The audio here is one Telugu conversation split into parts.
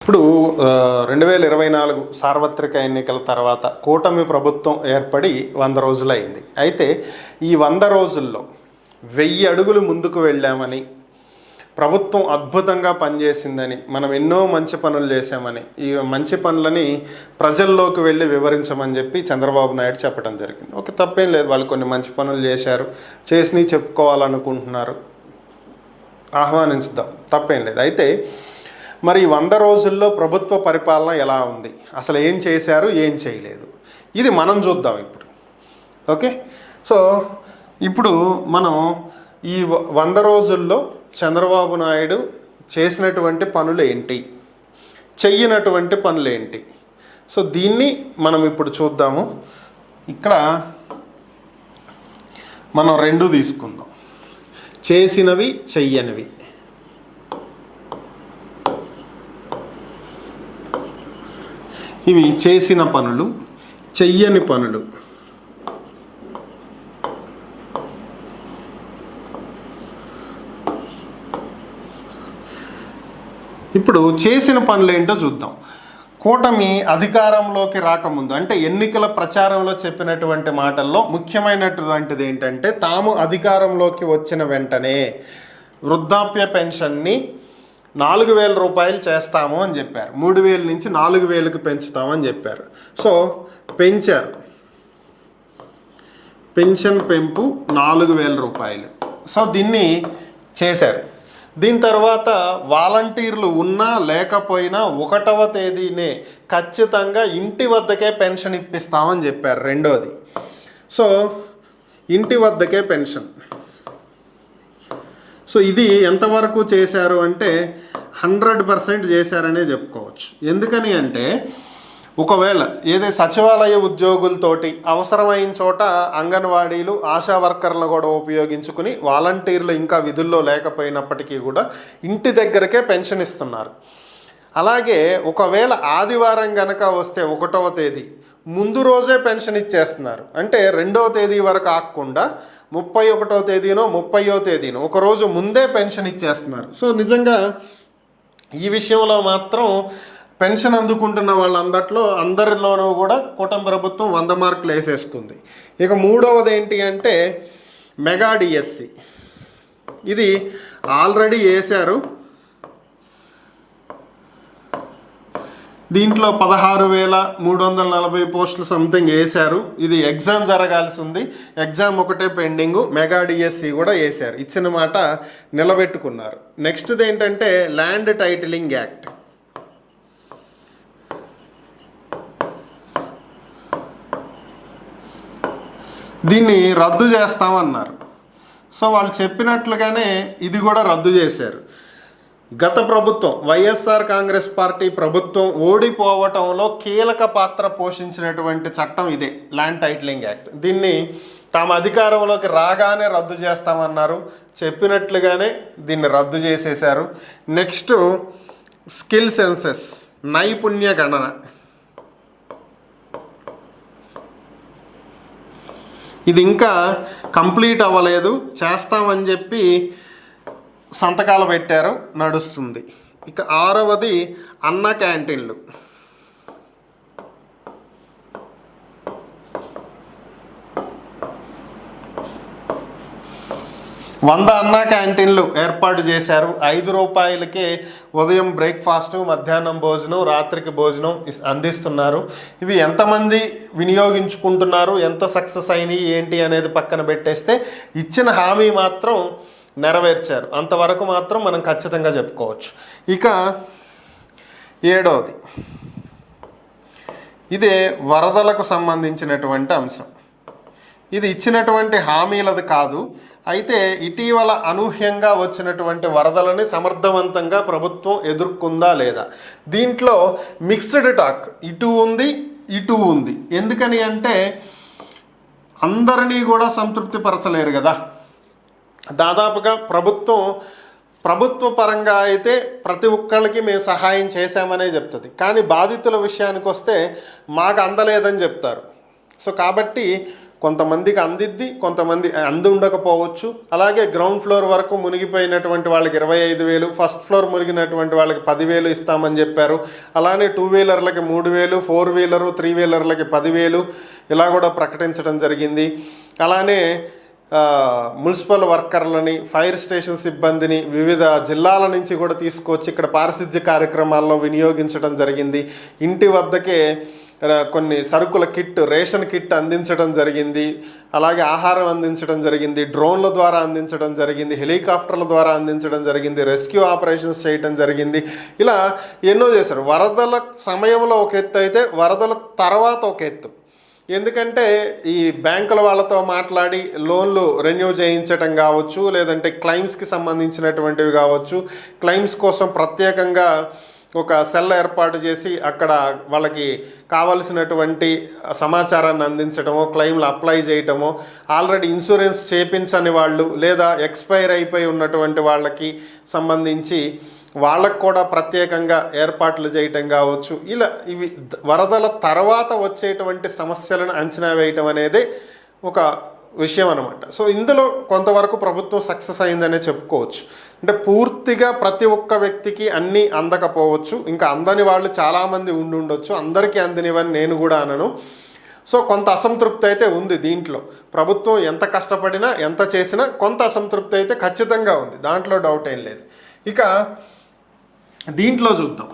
ఇప్పుడు 2024 సార్వత్రిక ఎన్నికల తర్వాత కూటమి ప్రభుత్వం ఏర్పడి 100 రోజులైంది. అయితే ఈ 100 రోజుల్లో 1000 అడుగులు ముందుకు వెళ్ళామని, ప్రభుత్వం అద్భుతంగా పనిచేసిందని, మనం ఎన్నో మంచి పనులు చేశామని, ఈ మంచి పనులని ప్రజల్లోకి వెళ్ళి వివరించమని చెప్పి చంద్రబాబు నాయుడు చెప్పడం జరిగింది. ఓకే, తప్పేం లేదు, వాళ్ళు కొన్ని మంచి పనులు చేశారు, చేసినవి చెప్పుకోవాలనుకుంటున్నారు, ఆహ్వానించుదాం, తప్పేం లేదు. అయితే మరి 100 రోజుల్లో ప్రభుత్వ పరిపాలన ఎలా ఉంది, అసలు ఏం చేశారు, ఏం చేయలేదు, ఇది మనం చూద్దాం ఇప్పుడు. ఓకే, సో ఇప్పుడు మనం ఈ 100 రోజుల్లో చంద్రబాబు నాయుడు చేసినటువంటి పనులు ఏంటి, చెయ్యనటువంటి పనులు ఏంటి, సో దీన్ని మనం ఇప్పుడు చూద్దాము. ఇక్కడ మనం రెండు తీసుకుందాం, చేసినవి, చెయ్యనివి. ఇవి చేసిన పనులు, చెయ్యని పనులు. ఇప్పుడు చేసిన పనులు ఏంటో చూద్దాం. కూటమి అధికారంలోకి రాకముందు, అంటే ఎన్నికల ప్రచారంలో చెప్పినటువంటి మాటల్లో ముఖ్యమైనటువంటిది ఏంటంటే, తాము అధికారంలోకి వచ్చిన వెంటనే వృద్ధాప్య పెన్షన్ని 4000 రూపాయలు చేస్తాము అని చెప్పారు. 3000 నుంచి 4000కి పెంచుతామని చెప్పారు. సో పెంచారు, పెన్షన్ పెంపు 4000 రూపాయలు. సో దీన్ని చేశారు. దీని తర్వాత వాలంటీర్లు ఉన్నా లేకపోయినా 1వ తేదీనే ఖచ్చితంగా ఇంటి వద్దకే పెన్షన్ ఇప్పిస్తామని చెప్పారు. రెండోది, సో ఇంటి వద్దకే పెన్షన్. సో ఇది ఎంతవరకు చేశారు అంటే 100% చేశారనే చెప్పుకోవచ్చు. ఎందుకని అంటే, ఒకవేళ ఏదే సచివాలయ ఉద్యోగులతోటి అవసరమైన చోట అంగన్వాడీలు, ఆశా వర్కర్లను కూడా ఉపయోగించుకుని, వాలంటీర్లు ఇంకా విధుల్లో లేకపోయినప్పటికీ కూడా ఇంటి దగ్గరకే పెన్షన్ ఇస్తున్నారు. అలాగే ఒకవేళ ఆదివారం గనక వస్తే 1వ తేదీ ముందు రోజే పెన్షన్ ఇచ్చేస్తున్నారు. అంటే 2వ తేదీ వరకు ఆగకుండా 31వ తేదీనో 30వ తేదీనో ఒకరోజు ముందే పెన్షన్ ఇచ్చేస్తున్నారు. సో నిజంగా ఈ విషయంలో మాత్రం పెన్షన్ అందుకుంటున్న అందరిలోనూ కూడా కూటమి ప్రభుత్వం 100 మార్కులు వేసేసుకుంది. ఇక మూడవది ఏంటి అంటే మెగా డిఎస్సి. ఇది ఆల్రెడీ వేశారు. దీంట్లో 16,340 పోస్టులు సంథింగ్ వేశారు. ఇది ఎగ్జామ్ జరగాల్సి ఉంది, ఎగ్జామ్ ఒకటే పెండింగు. మెగా డిఎస్సి కూడా వేశారు, ఇచ్చిన మాట నిలబెట్టుకున్నారు. నెక్స్ట్ది ఏంటంటే ల్యాండ్ టైటిలింగ్ యాక్ట్. దీన్ని రద్దు చేస్తామన్నారు. సో వాళ్ళు చెప్పినట్లుగానే ఇది కూడా రద్దు చేశారు. గత ప్రభుత్వం, వైఎస్ఆర్ కాంగ్రెస్ పార్టీ ప్రభుత్వం ఓడిపోవటంలో కీలక పాత్ర పోషించినటువంటి చట్టం ఇదే, ల్యాండ్ టైటిలింగ్ యాక్ట్. దీన్ని తాము అధికారంలోకి రాగానే రద్దు చేస్తామన్నారు, చెప్పినట్లుగానే దీన్ని రద్దు చేసేశారు. నెక్స్ట్ స్కిల్ సెన్సెస్, నైపుణ్య గణన. ఇది ఇంకా కంప్లీట్ అవ్వలేదు, చేస్తామని చెప్పి సంతకాలు పెట్టారు, నడుస్తుంది. ఇక 6వది అన్న క్యాంటీన్లు. 100 అన్న క్యాంటీన్లు ఏర్పాటు చేశారు. 5 రూపాయలకే ఉదయం బ్రేక్ఫాస్ట్, మధ్యాహ్నం భోజనం, రాత్రికి భోజనం అందిస్తున్నారు. ఇవి ఎంతమంది వినియోగించుకుంటున్నారు, ఎంత సక్సెస్ అయినాయి ఏంటి అనేది పక్కన పెట్టేస్తే ఇచ్చిన హామీ మాత్రం నెరవేర్చారు, అంతవరకు మాత్రం మనం ఖచ్చితంగా చెప్పుకోవచ్చు. ఇక 7వది, ఇదే వరదలకు సంబంధించినటువంటి అంశం. ఇది ఇచ్చినటువంటి హామీలది కాదు, అయితే ఇటీవల అనూహ్యంగా వచ్చినటువంటి వరదలని సమర్థవంతంగా ప్రభుత్వం ఎదుర్కొందా లేదా, దీంట్లో మిక్స్డ్ టాక్, ఇటు ఉంది ఇటు ఉంది. ఎందుకని అంటే అందరినీ కూడా సంతృప్తి పరచలేరు కదా. దాదాపుగా ప్రభుత్వ పరంగా అయితే ప్రతి ఒక్కళ్ళకి మేము సహాయం చేశామనే చెప్తుంది, కానీ బాధితుల విషయానికి వస్తే మాకు అందలేదని చెప్తారు. సో కాబట్టి కొంతమందికి అందిద్ది, కొంతమంది అంది ఉండకపోవచ్చు. అలాగే గ్రౌండ్ ఫ్లోర్ వరకు మునిగిపోయినటువంటి వాళ్ళకి 25,000, ఫస్ట్ ఫ్లోర్ మునిగినటువంటి వాళ్ళకి 10,000 ఇస్తామని చెప్పారు. అలానే 2 వీలర్లకి 3,000, 4 వీలరు 3 వీలర్లకి 10,000 ఇలా కూడా ప్రకటించడం జరిగింది. అలానే మున్సిపల్ వర్కర్లని, ఫైర్ స్టేషన్ సిబ్బందిని వివిధ జిల్లాల నుంచి కూడా తీసుకొచ్చి ఇక్కడ పారిశుద్ధ్య కార్యక్రమాల్లో వినియోగించడం జరిగింది. ఇంటి వద్దకే కొన్ని సరుకుల కిట్, రేషన్ కిట్ అందించడం జరిగింది. అలాగే ఆహారం అందించడం జరిగింది, డ్రోన్ల ద్వారా అందించడం జరిగింది, హెలికాప్టర్ల ద్వారా అందించడం జరిగింది, రెస్క్యూ ఆపరేషన్స్ చేయడం జరిగింది. ఇలా ఎన్నో చేశారు. వరదల సమయంలో ఒక ఎత్తు అయితే వరదల తర్వాత ఒక ఎత్తు. ఎందుకంటే ఈ బ్యాంకుల వాళ్ళతో మాట్లాడి లోన్లు రెన్యూ చేయించడం కావచ్చు, లేదంటే క్లెయిమ్స్కి సంబంధించినటువంటివి కావచ్చు, క్లెయిమ్స్ కోసం ప్రత్యేకంగా ఒక సెల్ ఏర్పాటు చేసి అక్కడ వాళ్ళకి కావలసినటువంటి సమాచారాన్ని అందించడమో, క్లెయిమ్లు అప్లై చేయటమో, ఆల్రెడీ ఇన్సూరెన్స్ చేయించని వాళ్ళు లేదా ఎక్స్పైర్ అయిపోయి ఉన్నటువంటి వాళ్ళకి సంబంధించి వాళ్ళకు కూడా ప్రత్యేకంగా ఏర్పాట్లు చేయటం కావచ్చు. ఇలా ఇవి వరదల తర్వాత వచ్చేటువంటి సమస్యలను అంచనా వేయటం అనేది ఒక విషయం అనమాట. సో ఇందులో కొంతవరకు ప్రభుత్వం సక్సెస్ అయిందనే చెప్పుకోవచ్చు. అంటే పూర్తిగా ప్రతి ఒక్క వ్యక్తికి అన్నీ అందకపోవచ్చు, ఇంకా అందని వాళ్ళు చాలామంది ఉండొచ్చు, అందరికీ అందినవని నేను కూడా అనను. సో కొంత అసంతృప్తి అయితే ఉంది దీంట్లో. ప్రభుత్వం ఎంత కష్టపడినా ఎంత చేసినా కొంత అసంతృప్తి అయితే ఖచ్చితంగా ఉంది, దాంట్లో డౌట్ ఏం లేదు. ఇక దీంట్లో చూద్దాం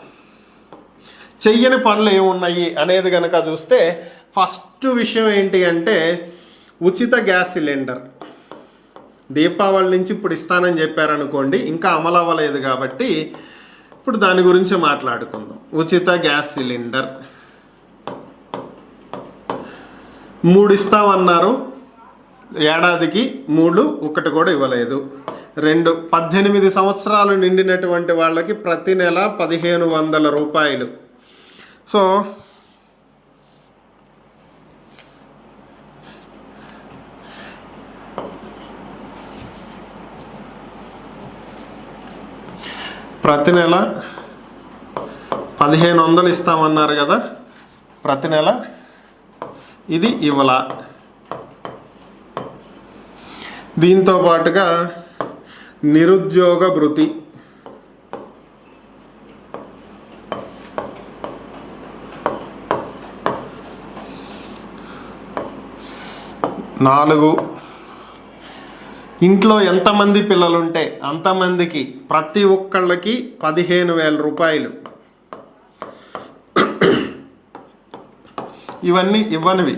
చెయ్యని పనులు ఏమున్నాయి అనేది కనుక చూస్తే, ఫస్ట్ విషయం ఏంటి అంటే ఉచిత గ్యాస్ సిలిండర్. దీపావళి నుంచి ఇప్పుడు ఇస్తానని చెప్పారనుకోండి, ఇంకా అమలు అవ్వలేదు కాబట్టి ఇప్పుడు దాని గురించి మాట్లాడుకుందాం. ఉచిత గ్యాస్ సిలిండర్ 3 ఇస్తామన్నారు, ఏడాదికి 3, 1 కూడా ఇవ్వలేదు. 2, 18 సంవత్సరాలు నిండినటువంటి వాళ్ళకి ప్రతి నెల 1,500 రూపాయలు. సో ప్రతి నెల 1,500 ఇస్తామన్నారు కదా, ప్రతి నెల ఇది ఇవ్వాల. దీంతో పాటుగా నిరుద్యోగ భృతి, నాలుగు, ఇంట్లో ఎంతమంది పిల్లలుంటే అంతమందికి ప్రతి ఒక్కళ్ళకి 15,000 రూపాయలు. ఇవన్నీ ఇవ్వనివి.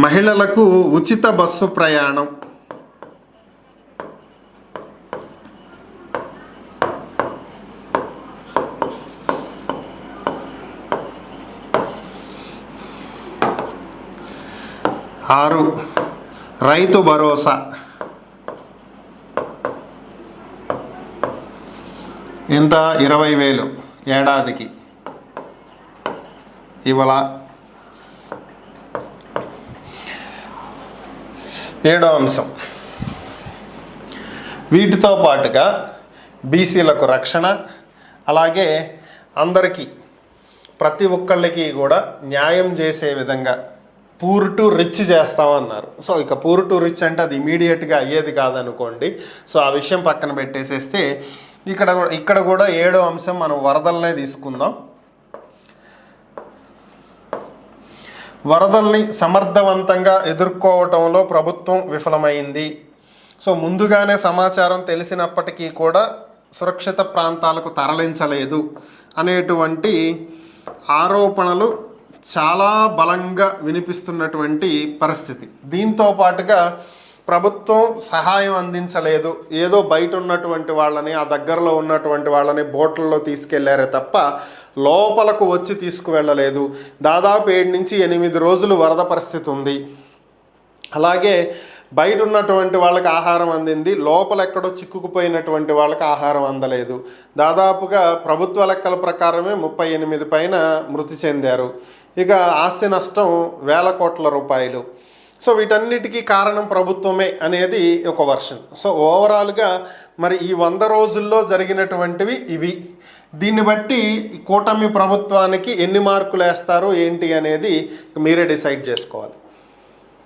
మహిళలకు ఉచిత బస్సు ప్రయాణం, ఆరు, రైతు భరోసా ఎంత 20,000 ఏడాదికి ఇవాళ. 7వ అంశం, వీటితో పాటుగా బీసీలకు రక్షణ, అలాగే అందరికీ ప్రతి ఒక్కళ్ళకి కూడా న్యాయం చేసే విధంగా పూర్ టు రిచ్ చేస్తామన్నారు. సో ఇక పూర్ టు రిచ్ అంటే అది ఇమీడియట్గా అయ్యేది కాదనుకోండి. సో ఆ విషయం పక్కన పెట్టేసేస్తే ఇక్కడ కూడా 7వ అంశం మనం వరదలనే తీసుకుందాం. వరదల్ని సమర్థవంతంగా ఎదుర్కోవటంలో ప్రభుత్వం విఫలమైంది. సో ముందుగానే సమాచారం తెలిసినప్పటికీ కూడా సురక్షిత ప్రాంతాలకు తరలించలేదు అనేటువంటి ఆరోపణలు చాలా బలంగా వినిపిస్తున్నటువంటి పరిస్థితి. దీంతో పాటుగా ప్రభుత్వం సహాయం అందించలేదు, ఏదో బయట ఉన్నటువంటి వాళ్ళని, ఆ దగ్గరలో ఉన్నటువంటి వాళ్ళని బోట్లలో తీసుకెళ్లారే తప్ప లోపలకు వచ్చి తీసుకువెళ్ళలేదు. దాదాపు 7 నుంచి 8 రోజులు వరద పరిస్థితి ఉంది. అలాగే బయట ఉన్నటువంటి వాళ్ళకి ఆహారం అందింది, లోపల ఎక్కడో చిక్కుకుపోయినటువంటి వాళ్ళకి ఆహారం అందలేదు. దాదాపుగా ప్రభుత్వ లెక్కల ప్రకారమే 38 పైన మృతి చెందారు. ఇక ఆస్తి నష్టం 1,000 కోట్ల రూపాయలు. సో వీటన్నిటికీ కారణం ప్రభుత్వమే అనేది ఒక వర్షన్. సో ఓవరాల్గా మరి ఈ 100 రోజుల్లో జరిగినటువంటివి ఇవి. దీన్ని బట్టి కూటమి ప్రభుత్వానికి ఎన్ని మార్కులు వేస్తారు ఏంటి అనేది మీరే డిసైడ్ చేసుకోవాలి.